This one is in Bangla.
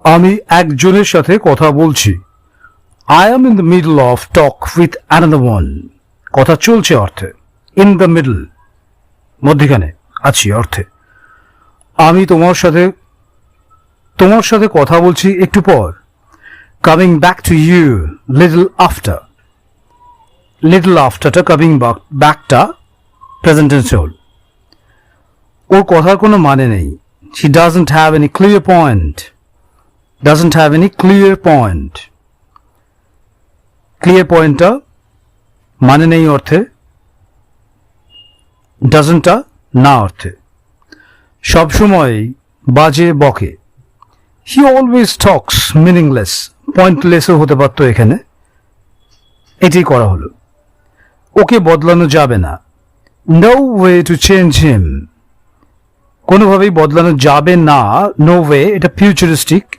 আমি একজনের সাথে কথা বলছি। I am in the middle of talk with another one. কথা চলছে অর্থে। In the middle মধ্যখানে আছি অর্থে। আমি তোমার সাথে কথা বলছি একটু পর। Coming back to you little after. Little afterটা coming backটা প্রেজেন্ট টেন্সে হল। ওর কথার কোনো মানে নেই। She doesn't have any clear point. Doesn't have any clear point. Clear pointটা মানে নেই অর্থে, doesn'tটা না অর্থে। সবসময় বাজে বকে। He always talks meaningless. Pointlessও হতে পারতো এখানে। এটাই করা হলো। ওকে বদলানো যাবে না। No way to change him. কোনোভাবেই বদলানো যাবে না, no way এটা ফিউচারিস্টিক